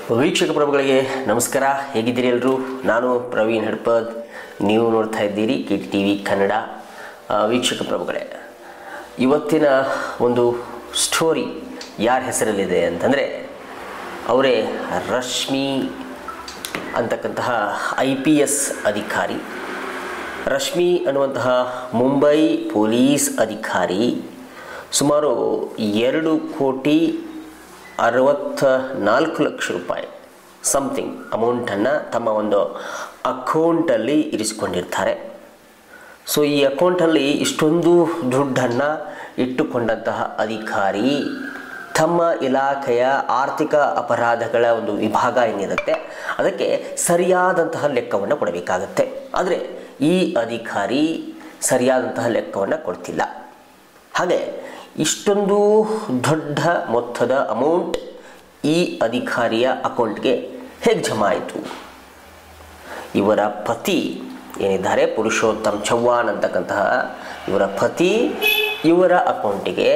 ವೀಕ್ಷಕ ಪ್ರಭುಗಳಿಗೆ ನಮಸ್ಕಾರ. ಹೇಗಿದ್ದೀರಿ ಎಲ್ಲರೂ? ನಾನು ಪ್ರವೀಣ್ ಹಡ್ಪದ್, ನೀವು ನೋಡ್ತಾ ಇದ್ದೀರಿ KTV ಕನ್ನಡ. ವೀಕ್ಷಕ ಪ್ರಭುಗಳೇ, ಇವತ್ತಿನ ಒಂದು ಸ್ಟೋರಿ ಯಾರ ಹೆಸರಲ್ಲಿದೆ ಅಂತಂದರೆ ಅವರೇ ರಶ್ಮಿ ಅಂತಕ್ಕಂತಹ IPS ಅಧಿಕಾರಿ. ರಶ್ಮಿ ಅನ್ನುವಂತಹ ಮುಂಬೈ ಪೊಲೀಸ್ ಅಧಿಕಾರಿ ಸುಮಾರು 2,64,00,000 ರೂಪಾಯಿ ಸಮಥಿಂಗ್ ಅಮೌಂಟನ್ನು ತಮ್ಮ ಒಂದು ಅಕೌಂಟಲ್ಲಿ ಇರಿಸಿಕೊಂಡಿರ್ತಾರೆ. ಸೊ ಈ ಅಕೌಂಟಲ್ಲಿ ಇಷ್ಟೊಂದು ದುಡ್ಡನ್ನು ಇಟ್ಟುಕೊಂಡಂತಹ ಅಧಿಕಾರಿ ತಮ್ಮ ಇಲಾಖೆಯ ಆರ್ಥಿಕ ಅಪರಾಧಗಳ ಒಂದು ವಿಭಾಗ ಏನಿರುತ್ತೆ ಅದಕ್ಕೆ ಸರಿಯಾದಂತಹ ಲೆಕ್ಕವನ್ನು ಕೊಡಬೇಕಾಗತ್ತೆ. ಆದರೆ ಈ ಅಧಿಕಾರಿ ಸರಿಯಾದಂತಹ ಲೆಕ್ಕವನ್ನು ಕೊಡ್ತಿಲ್ಲ. ಹಾಗೆ ಇಷ್ಟೊಂದು ದೊಡ್ಡ ಮೊತ್ತದ ಅಮೌಂಟ್ ಈ ಅಧಿಕಾರಿಯ ಅಕೌಂಟ್ಗೆ ಹೇಗೆ ಜಮಾ ಆಯಿತು? ಇವರ ಪತಿ ಏನಿದ್ದಾರೆ ಪುರುಷೋತ್ತಮ್ ಚವ್ಹಾಣ್ ಅಂತಕ್ಕಂತಹ ಇವರ ಪತಿ ಇವರ ಅಕೌಂಟಿಗೆ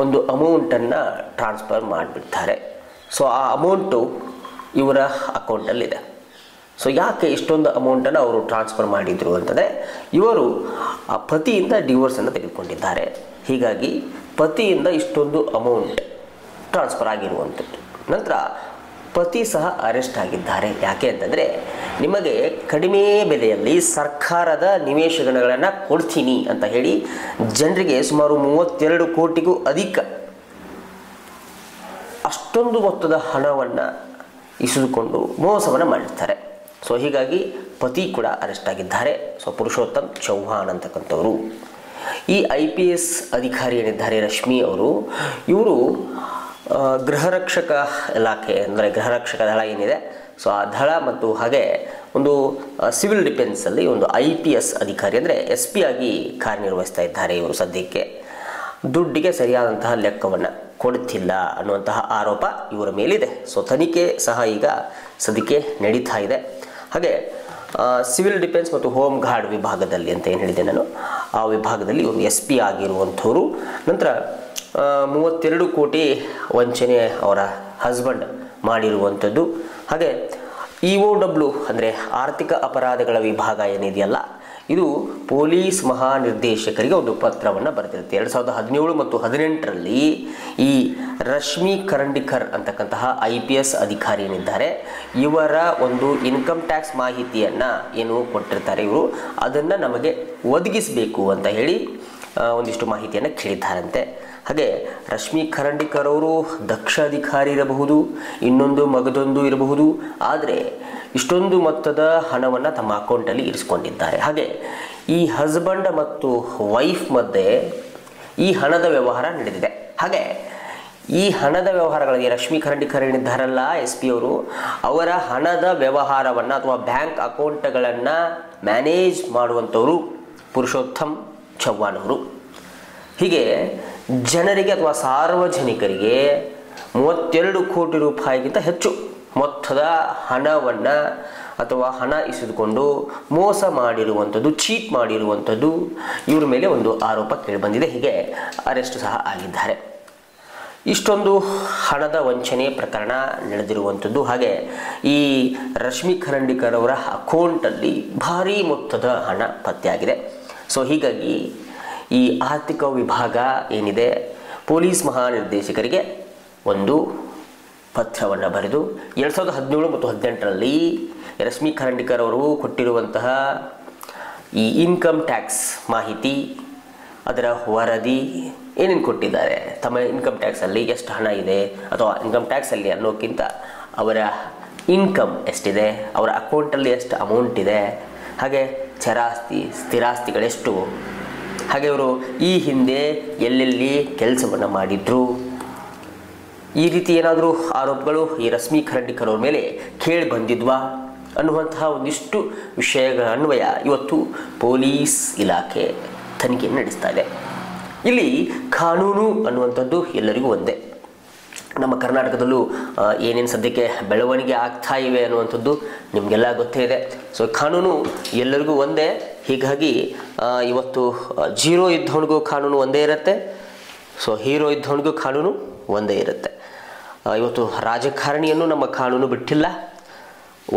ಒಂದು ಅಮೌಂಟನ್ನು ಟ್ರಾನ್ಸ್ಫರ್ ಮಾಡಿಬಿಡ್ತಾರೆ. ಸೊ ಆ ಅಮೌಂಟು ಇವರ ಅಕೌಂಟಲ್ಲಿದೆ. ಸೊ ಯಾಕೆ ಇಷ್ಟೊಂದು ಅಮೌಂಟನ್ನು ಅವರು ಟ್ರಾನ್ಸ್ಫರ್ ಮಾಡಿದರು ಅಂತಂದರೆ ಇವರು ಆ ಪತಿಯಿಂದ ಡಿವೋರ್ಸನ್ನು ತೆಗೆದುಕೊಂಡಿದ್ದಾರೆ. ಹೀಗಾಗಿ ಪತಿಯಿಂದ ಇಷ್ಟೊಂದು ಅಮೌಂಟ್ ಟ್ರಾನ್ಸ್ಫರ್ ಆಗಿರುವಂಥದ್ದು. ನಂತರ ಪತಿ ಸಹ ಅರೆಸ್ಟ್ ಆಗಿದ್ದಾರೆ. ಯಾಕೆ ಅಂತಂದರೆ ನಿಮಗೆ ಕಡಿಮೆ ಬೆಲೆಯಲ್ಲಿ ಸರ್ಕಾರದ ನಿವೇಶನಗಳನ್ನು ಕೊಡ್ತೀನಿ ಅಂತ ಹೇಳಿ ಜನರಿಗೆ ಸುಮಾರು 32 ಕೋಟಿಗೂ ಅಧಿಕ ಅಷ್ಟೊಂದು ಮೊತ್ತದ ಹಣವನ್ನು ಇಸಿದುಕೊಂಡು ಮೋಸವನ್ನು ಮಾಡಿರ್ತಾರೆ. ಸೊ ಹೀಗಾಗಿ ಪತಿ ಕೂಡ ಅರೆಸ್ಟ್ ಆಗಿದ್ದಾರೆ. ಸೊ ಪುರುಷೋತ್ತಮ್ ಚವ್ಹಾಣ್ ಅಂತಕ್ಕಂಥವರು ಈ IPS ಅಧಿಕಾರಿ ಏನಿದ್ದಾರೆ ರಶ್ಮಿ ಅವರು, ಇವರು ಗೃಹರಕ್ಷಕ ಇಲಾಖೆ ಅಂದರೆ ಗೃಹರಕ್ಷಕ ದಳ ಏನಿದೆ ಸೊ ಆ ದಳ ಮತ್ತು ಹಾಗೆ ಒಂದು ಸಿವಿಲ್ ಡಿಫೆನ್ಸಲ್ಲಿ ಒಂದು IPS ಅಧಿಕಾರಿ ಅಂದರೆ SP ಆಗಿ ಕಾರ್ಯನಿರ್ವಹಿಸ್ತಾ ಇದ್ದಾರೆ. ಇವರು ಸದ್ಯಕ್ಕೆ ದುಡ್ಡಿಗೆ ಸರಿಯಾದಂತಹ ಲೆಕ್ಕವನ್ನು ಕೊಡುತ್ತಿಲ್ಲ ಅನ್ನುವಂತಹ ಆರೋಪ ಇವರ ಮೇಲಿದೆ. ಸೊ ತನಿಖೆ ಸಹ ಈಗ ಸದ್ಯಕ್ಕೆ ನಡೀತಾ ಇದೆ. ಹಾಗೆ ಸಿವಿಲ್ ಡಿಫೆನ್ಸ್ ಮತ್ತು ಹೋಮ್ ಗಾರ್ಡ್ ವಿಭಾಗದಲ್ಲಿ ಅಂತ ಏನು ಹೇಳಿದೆ ನಾನು, ಆ ವಿಭಾಗದಲ್ಲಿ ಇವರು SP ಆಗಿರುವಂಥವರು. ನಂತರ 32 ಕೋಟಿ ವಂಚನೆ ಅವರ ಹಸ್ಬೆಂಡ್ ಮಾಡಿರುವಂಥದ್ದು. ಹಾಗೆ EOW ಅಂದರೆ ಆರ್ಥಿಕ ಅಪರಾಧಗಳ ವಿಭಾಗ ಏನಿದೆಯಲ್ಲ ಇದು ಪೊಲೀಸ್ ಮಹಾನಿರ್ದೇಶಕರಿಗೆ ಒಂದು ಪತ್ರವನ್ನು ಬರೆದಿರುತ್ತೆ. 2017 ಮತ್ತು 2018ರಲ್ಲಿ ಈ ರಶ್ಮಿ ಕರಂಡಿಕರ್ ಅಂತಕ್ಕಂತಹ IPS ಅಧಿಕಾರಿ ಏನಿದ್ದಾರೆ ಇವರ ಒಂದು ಇನ್ಕಮ್ ಟ್ಯಾಕ್ಸ್ ಮಾಹಿತಿಯನ್ನು ಏನು ಕೊಟ್ಟಿರ್ತಾರೆ ಇವರು ಅದನ್ನು ನಮಗೆ ಒದಗಿಸಬೇಕು ಅಂತ ಹೇಳಿ ಒಂದಿಷ್ಟು ಮಾಹಿತಿಯನ್ನು ಕೇಳಿದ್ದಾರಂತೆ. ಹಾಗೆ ರಶ್ಮಿ ಕರಂಡಿಕರ್ ಅವರು ದಕ್ಷ ಅಧಿಕಾರಿ ಇರಬಹುದು, ಇನ್ನೊಂದು ಮಗದೊಂದು ಇರಬಹುದು, ಆದರೆ ಇಷ್ಟೊಂದು ಮೊತ್ತದ ಹಣವನ್ನು ತಮ್ಮ ಅಕೌಂಟಲ್ಲಿ ಇರಿಸಿಕೊಂಡಿದ್ದಾರೆ. ಹಾಗೆ ಈ ಹಸ್ಬೆಂಡ್ ಮತ್ತು ವೈಫ್ ಮಧ್ಯೆ ಈ ಹಣದ ವ್ಯವಹಾರ ನಡೆದಿದೆ. ಹಾಗೆ ಈ ಹಣದ ವ್ಯವಹಾರಗಳಿಗೆ ರಶ್ಮಿ ಕರಂಡಿಕರ್ ಏನಿದ್ದಾರಲ್ಲ SP ಅವರು, ಅವರ ಹಣದ ವ್ಯವಹಾರವನ್ನು ಅಥವಾ ಬ್ಯಾಂಕ್ ಅಕೌಂಟ್ಗಳನ್ನು ಮ್ಯಾನೇಜ್ ಮಾಡುವಂಥವರು ಪುರುಷೋತ್ತಮ್ ಚವ್ಹಾಣ್ ಅವರು. ಹೀಗೆ ಜನರಿಗೆ ಅಥವಾ ಸಾರ್ವಜನಿಕರಿಗೆ 32 ಕೋಟಿ ರೂಪಾಯಿಗಿಂತ ಹೆಚ್ಚು ಮೊತ್ತದ ಹಣವನ್ನು ಅಥವಾ ಹಣ ಇಸಿದುಕೊಂಡು ಮೋಸ ಮಾಡಿರುವಂಥದ್ದು, ಚೀಟ್ ಮಾಡಿರುವಂಥದ್ದು ಇವ್ರ ಮೇಲೆ ಒಂದು ಆರೋಪ ಕೇಳಿಬಂದಿದೆ. ಹೀಗೆ ಅರೆಸ್ಟ್ ಸಹ ಆಗಿದ್ದಾರೆ. ಇಷ್ಟೊಂದು ಹಣದ ವಂಚನೆ ಪ್ರಕರಣ ನಡೆದಿರುವಂಥದ್ದು. ಹಾಗೆ ಈ ರಶ್ಮಿ ಕರಂಡಿಕರ್ ಅವರ ಅಕೌಂಟಲ್ಲಿ ಭಾರೀ ಮೊತ್ತದ ಹಣ ಪತ್ತೆಯಾಗಿದೆ. ಸೊ ಹೀಗಾಗಿ ಈ ಆರ್ಥಿಕ ವಿಭಾಗ ಏನಿದೆ ಪೊಲೀಸ್ ಮಹಾನಿರ್ದೇಶಕರಿಗೆ ಒಂದು ಪತ್ರವನ್ನು ಬರೆದು 2017 ಮತ್ತು 2018ರಲ್ಲಿ ರಶ್ಮಿ ಕರಂಡಿಕರ್ ಅವರು ಕೊಟ್ಟಿರುವಂತಹ ಈ ಇನ್ಕಮ್ ಟ್ಯಾಕ್ಸ್ ಮಾಹಿತಿ, ಅದರ ವರದಿ ಏನೇನು ಕೊಟ್ಟಿದ್ದಾರೆ, ತಮ್ಮ ಇನ್ಕಮ್ ಟ್ಯಾಕ್ಸಲ್ಲಿ ಎಷ್ಟು ಹಣ ಇದೆ ಅಥವಾ ಇನ್ಕಮ್ ಟ್ಯಾಕ್ಸಲ್ಲಿ ಅನ್ನೋಕ್ಕಿಂತ ಅವರ ಇನ್ಕಮ್ ಎಷ್ಟಿದೆ, ಅವರ ಅಕೌಂಟಲ್ಲಿ ಎಷ್ಟು ಅಮೌಂಟ್ ಇದೆ, ಹಾಗೆ ಚರಾಸ್ತಿ ಸ್ಥಿರಾಸ್ತಿಗಳೆಷ್ಟು, ಹಾಗೆ ಅವರು ಈ ಹಿಂದೆ ಎಲ್ಲೆಲ್ಲಿ ಕೆಲಸವನ್ನು ಮಾಡಿದ್ರು, ಈ ರೀತಿ ಏನಾದರೂ ಆರೋಪಗಳು ಈ ರಶ್ಮಿ ಕರಂಡಿಕರ್ ಅವ್ರ ಮೇಲೆ ಕೇಳಿ ಬಂದಿದ್ವಾ ಅನ್ನುವಂತಹ ಒಂದಿಷ್ಟು ವಿಷಯಗಳ ಅನ್ವಯ ಇವತ್ತು ಪೊಲೀಸ್ ಇಲಾಖೆ ತನಿಖೆಯನ್ನು ನಡೆಸ್ತಾ ಇದೆ. ಇಲ್ಲಿ ಕಾನೂನು ಅನ್ನುವಂಥದ್ದು ಎಲ್ಲರಿಗೂ ಒಂದೇ. ನಮ್ಮ ಕರ್ನಾಟಕದಲ್ಲೂ ಏನೇನು ಸದ್ಯಕ್ಕೆ ಬೆಳವಣಿಗೆ ಆಗ್ತಾ ಇವೆ ಅನ್ನುವಂಥದ್ದು ನಿಮಗೆಲ್ಲ ಗೊತ್ತೇ ಇದೆ. ಸೊ ಕಾನೂನು ಎಲ್ಲರಿಗೂ ಒಂದೇ. ಹೀಗಾಗಿ ಇವತ್ತು ಜೀರೋ ಇದ್ದವನಿಗೂ ಕಾನೂನು ಒಂದೇ ಇರುತ್ತೆ. ಸೊ ಹೀರೋ ಇದ್ದವನಿಗೂ ಕಾನೂನು ಒಂದೇ ಇರುತ್ತೆ. ಇವತ್ತು ರಾಜಕಾರಣಿಯನ್ನು ನಮ್ಮ ಕಾನೂನು ಬಿಟ್ಟಿಲ್ಲ,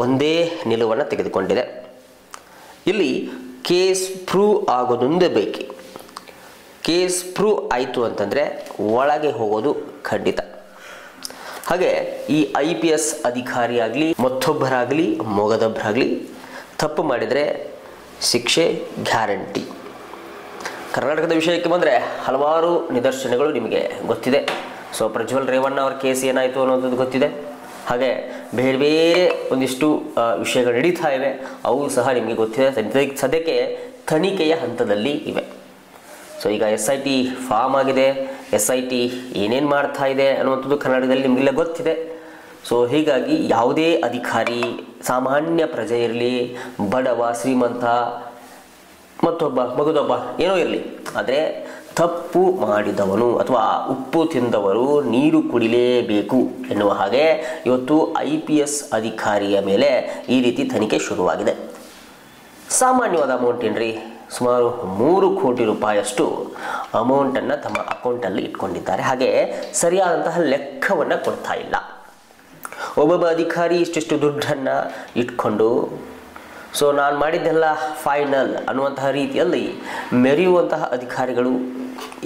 ಒಂದೇ ನಿಲುವನ್ನು ತೆಗೆದುಕೊಂಡಿದೆ. ಇಲ್ಲಿ ಕೇಸ್ ಪ್ರೂವ್ ಆಗೋದೊಂದೇ ಬೇಕಿ. ಕೇಸ್ ಪ್ರೂವ್ ಆಯಿತು ಅಂತಂದರೆ ಒಳಗೆ ಹೋಗೋದು ಖಂಡಿತ. ಹಾಗೆ ಈ IPS ಅಧಿಕಾರಿ ಆಗಲಿ ಮತ್ತೊಬ್ಬರಾಗಲಿ ಮೊಗದೊಬ್ಬರಾಗಲಿ ತಪ್ಪು ಮಾಡಿದರೆ ಶಿಕ್ಷೆ ಗ್ಯಾರಂಟಿ. ಕರ್ನಾಟಕದ ವಿಷಯಕ್ಕೆ ಬಂದರೆ ಹಲವಾರು ನಿದರ್ಶನಗಳು ನಿಮಗೆ ಗೊತ್ತಿದೆ. ಸೊ ಪ್ರಜ್ವಲ್ ರೇವಣ್ಣ ಅವರ ಕೇಸ್ ಏನಾಯಿತು ಅನ್ನೋದು ಗೊತ್ತಿದೆ. ಹಾಗೆ ಬೇರೆ ಬೇರೆ ಒಂದಿಷ್ಟು ವಿಷಯಗಳು ನಡೀತಾ ಇವೆ, ಅವು ಸಹ ನಿಮಗೆ ಗೊತ್ತಿದೆ. ಸದ್ಯಕ್ಕೆ ತನಿಖೆಯ ಹಂತದಲ್ಲಿ ಇವೆ. ಸೊ ಈಗ SIT ಫಾರ್ಮ್ ಆಗಿದೆ, SIT ಏನೇನು ಮಾಡ್ತಾ ಇದೆ ಅನ್ನುವಂಥದ್ದು ಕರ್ನಾಟಕದಲ್ಲಿ ನಿಮಗೆಲ್ಲ ಗೊತ್ತಿದೆ. ಸೊ ಹೀಗಾಗಿ ಯಾವುದೇ ಅಧಿಕಾರಿ, ಸಾಮಾನ್ಯ ಪ್ರಜೆ ಇರಲಿ, ಬಡವ ಶ್ರೀಮಂತ ಮತ್ತೊಬ್ಬ ಮಗದೊಬ್ಬ ಏನೋ ಇರಲಿ, ಆದರೆ ತಪ್ಪು ಮಾಡಿದವನು ಅಥವಾ ಉಪ್ಪು ತಿಂದವರು ನೀರು ಕುಡಿಲೇಬೇಕು ಎನ್ನುವ ಹಾಗೆ ಇವತ್ತು IPS ಅಧಿಕಾರಿಯ ಮೇಲೆ ಈ ರೀತಿ ತನಿಖೆ ಶುರುವಾಗಿದೆ. ಸಾಮಾನ್ಯವಾದ ಅಮೌಂಟ್ ಏನ್ರಿ, ಸುಮಾರು 3 ಕೋಟಿ ರೂಪಾಯಿಯಷ್ಟು ಅಮೌಂಟನ್ನು ತಮ್ಮ ಅಕೌಂಟಲ್ಲಿ ಇಟ್ಕೊಂಡಿದ್ದಾರೆ. ಹಾಗೆ ಸರಿಯಾದಂತಹ ಲೆಕ್ಕವನ್ನು ಕೊಡ್ತಾ ಇಲ್ಲ. ಒಬ್ಬೊಬ್ಬ ಅಧಿಕಾರಿ ಇಷ್ಟಿಷ್ಟು ದುಡ್ಡನ್ನು ಇಟ್ಕೊಂಡು ಸೊ ನಾನು ಮಾಡಿದ್ದೆಲ್ಲ ಫೈನಲ್ ಅನ್ನುವಂತಹ ರೀತಿಯಲ್ಲಿ ಮೆರೆಯುವಂತಹ ಅಧಿಕಾರಿಗಳು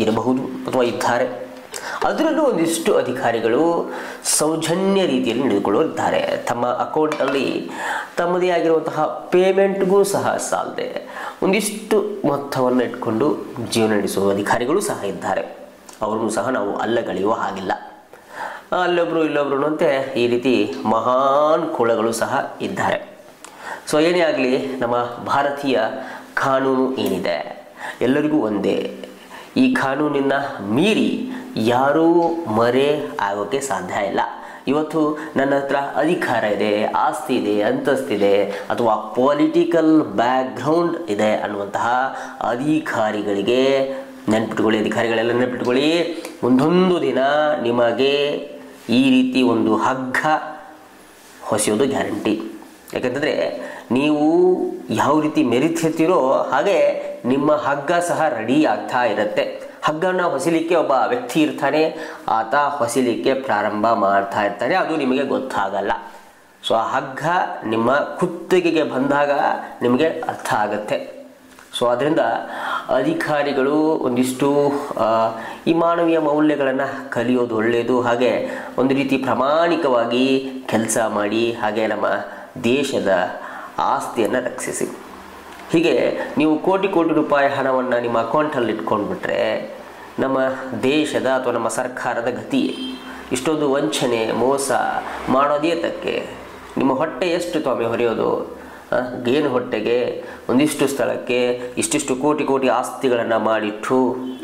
ಇರಬಹುದು ಅಥವಾ ಇದ್ದಾರೆ. ಅದರಲ್ಲೂ ಒಂದಿಷ್ಟು ಅಧಿಕಾರಿಗಳು ಸೌಜನ್ಯ ರೀತಿಯಲ್ಲಿ ನಡೆದುಕೊಳ್ಳುತ್ತಿದ್ದಾರೆ. ತಮ್ಮ ಅಕೌಂಟಲ್ಲಿ ತಮ್ಮದೇ ಆಗಿರುವಂತಹ ಪೇಮೆಂಟ್ಗೂ ಸಹ ಸಾಲದೆ ಒಂದಿಷ್ಟು ಮೊತ್ತವನ್ನು ಇಟ್ಕೊಂಡು ಜೀವನ ನಡೆಸುವ ಅಧಿಕಾರಿಗಳು ಸಹ ಇದ್ದಾರೆ. ಅವರನ್ನು ಸಹ ನಾವು ಅಲ್ಲಗಳೆಯುವ ಹಾಗಿಲ್ಲ. ಅಲ್ಲೊಬ್ಬರು ಇಲ್ಲೊಬ್ರು ಅಂತೆ ಈ ರೀತಿ ಮಹಾನ್ ಕುಳಗಳು ಸಹ ಇದ್ದಾರೆ. ಸೊ ಏನೇ ಆಗಲಿ, ನಮ್ಮ ಭಾರತೀಯ ಕಾನೂನು ಏನಿದೆ ಎಲ್ಲರಿಗೂ ಒಂದೇ. ಈ ಕಾನೂನಿನ ಮೀರಿ ಯಾರೂ ಮರೆ ಆಗೋಕ್ಕೆ ಸಾಧ್ಯ ಇಲ್ಲ. ಇವತ್ತು ನನ್ನ ಹತ್ರ ಅಧಿಕಾರ ಇದೆ, ಆಸ್ತಿ ಇದೆ, ಅಂತಸ್ತಿದೆ ಅಥವಾ ಪೊಲಿಟಿಕಲ್ ಬ್ಯಾಕ್ಗ್ರೌಂಡ್ ಇದೆ ಅನ್ನುವಂತಹ ಅಧಿಕಾರಿಗಳಿಗೆ ನೆನ್ಪಿಟ್ಕೊಳ್ಳಿ, ಅಧಿಕಾರಿಗಳೆಲ್ಲ ನೆನ್ಪಿಟ್ಕೊಳ್ಳಿ, ಮುಂದೊಂದು ದಿನ ನಿಮಗೆ ಈ ರೀತಿ ಒಂದು ಹಗ್ಗ ಹೊಸೆಯೋದು ಗ್ಯಾರಂಟಿ. ಯಾಕಂತಂದರೆ ನೀವು ಯಾವ ರೀತಿ ಮೆರಿತಿರ್ತೀರೋ ಹಾಗೆ ನಿಮ್ಮ ಹಗ್ಗ ಸಹ ರೆಡಿ ಆಗ್ತಾ ಇರುತ್ತೆ. ಹಗ್ಗನ ಹೊಸಿಲಿಕ್ಕೆ ಒಬ್ಬ ವ್ಯಕ್ತಿ ಇರ್ತಾನೆ, ಆತ ಹೊಸಿಲಿಕ್ಕೆ ಪ್ರಾರಂಭ ಮಾಡ್ತಾ ಇರ್ತಾನೆ, ಅದು ನಿಮಗೆ ಗೊತ್ತಾಗಲ್ಲ. ಸೊ ಆ ಹಗ್ಗ ನಿಮ್ಮ ಕುತ್ತಿಗೆಗೆ ಬಂದಾಗ ನಿಮಗೆ ಅರ್ಥ ಆಗುತ್ತೆ. ಸೊ ಅದರಿಂದ ಅಧಿಕಾರಿಗಳು ಒಂದಿಷ್ಟು ಈ ಮಾನವೀಯ ಮೌಲ್ಯಗಳನ್ನು ಕಲಿಯೋದು ಒಳ್ಳೆಯದು. ಹಾಗೆ ಒಂದು ರೀತಿ ಪ್ರಾಮಾಣಿಕವಾಗಿ ಕೆಲಸ ಮಾಡಿ ಹಾಗೆ ನಮ್ಮ ದೇಶದ ಆಸ್ತಿಯನ್ನು ರಕ್ಷಿಸಿ. ಹೀಗೆ ನೀವು ಕೋಟಿ ಕೋಟಿ ರೂಪಾಯಿ ಹಣವನ್ನು ನಿಮ್ಮ ಅಕೌಂಟಲ್ಲಿ ಇಟ್ಕೊಂಡ್ಬಿಟ್ರೆ ನಮ್ಮ ದೇಶದ ಅಥವಾ ನಮ್ಮ ಸರ್ಕಾರದ ಗತಿ. ಇಷ್ಟೊಂದು ವಂಚನೆ ಮೋಸ ಮಾಡೋದೇ ತಕ್ಕೆ. ನಿಮ್ಮ ಹೊಟ್ಟೆ ಎಷ್ಟು ಸ್ವಾಮಿ ಹೊರೆಯೋದು? ಗೇನು ಹೊಟ್ಟೆಗೆ ಒಂದಿಷ್ಟು ಸ್ಥಳಕ್ಕೆ ಇಷ್ಟಿಷ್ಟು ಕೋಟಿ ಕೋಟಿ ಆಸ್ತಿಗಳನ್ನು ಮಾಡಿಟ್ಟು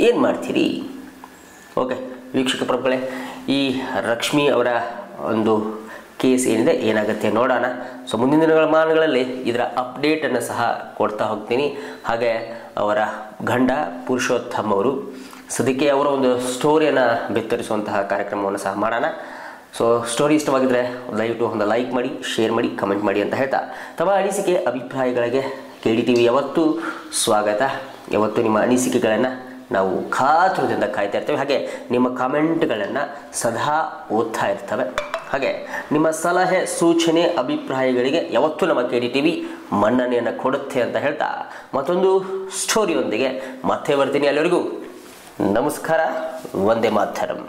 ಏನು ಮಾಡ್ತೀರಿ? ಓಕೆ ವೀಕ್ಷಕ ಪ್ರಭುಗಳೇ, ಈ ಲಕ್ಷ್ಮಿ ಅವರ ಒಂದು ಕೇಸ್ ಏನಿದೆ ಏನಾಗುತ್ತೆ ನೋಡೋಣ. ಸೊ ಮುಂದಿನ ದಿನಗಳಲ್ಲಿ ಇದರ ಅಪ್ಡೇಟನ್ನು ಸಹ ಕೊಡ್ತಾ ಹೋಗ್ತೀನಿ. ಹಾಗೆ ಅವರ ಗಂಡ ಪುರುಷೋತ್ತಮ್ ಅವರು ಸದ್ಯಕ್ಕೆ ಅವರ ಒಂದು ಸ್ಟೋರಿಯನ್ನು ಬಿತ್ತರಿಸುವಂತಹ ಕಾರ್ಯಕ್ರಮವನ್ನು ಸಹ ಮಾಡೋಣ. ಸೊ ಸ್ಟೋರಿ ಇಷ್ಟವಾಗಿದ್ದರೆ ದಯವಿಟ್ಟು ಒಂದು ಲೈಕ್ ಮಾಡಿ, ಶೇರ್ ಮಾಡಿ, ಕಮೆಂಟ್ ಮಾಡಿ ಅಂತ ಹೇಳ್ತಾ ತಮ್ಮ ಅನಿಸಿಕೆ ಅಭಿಪ್ರಾಯಗಳಿಗೆ KDTV ಯಾವತ್ತೂ ಸ್ವಾಗತ. ಯಾವತ್ತೂ ನಿಮ್ಮ ಅನಿಸಿಕೆಗಳನ್ನು ನಾವು ಕಾತುರದಿಂದ ಕಾಯ್ತಾ ಇರ್ತೇವೆ. ಹಾಗೆ ನಿಮ್ಮ ಕಮೆಂಟ್ಗಳನ್ನು ಸದಾ ಓದ್ತಾ ಇರ್ತವೆ. ಹಾಗೆ ನಿಮ್ಮ ಸಲಹೆ ಸೂಚನೆ ಅಭಿಪ್ರಾಯಗಳಿಗೆ ಯಾವತ್ತೂ ನಮ್ಮ KDTV ಮನ್ನಣೆಯನ್ನು ಕೊಡುತ್ತೆ ಅಂತ ಹೇಳ್ತಾ ಮತ್ತೊಂದು ಸ್ಟೋರಿಯೊಂದಿಗೆ ಮತ್ತೆ ಬರ್ತೀನಿ. ಅಲ್ಲಿವರೆಗೂ ನಮಸ್ಕಾರ. ವಂದೇ ಮಾತರಂ.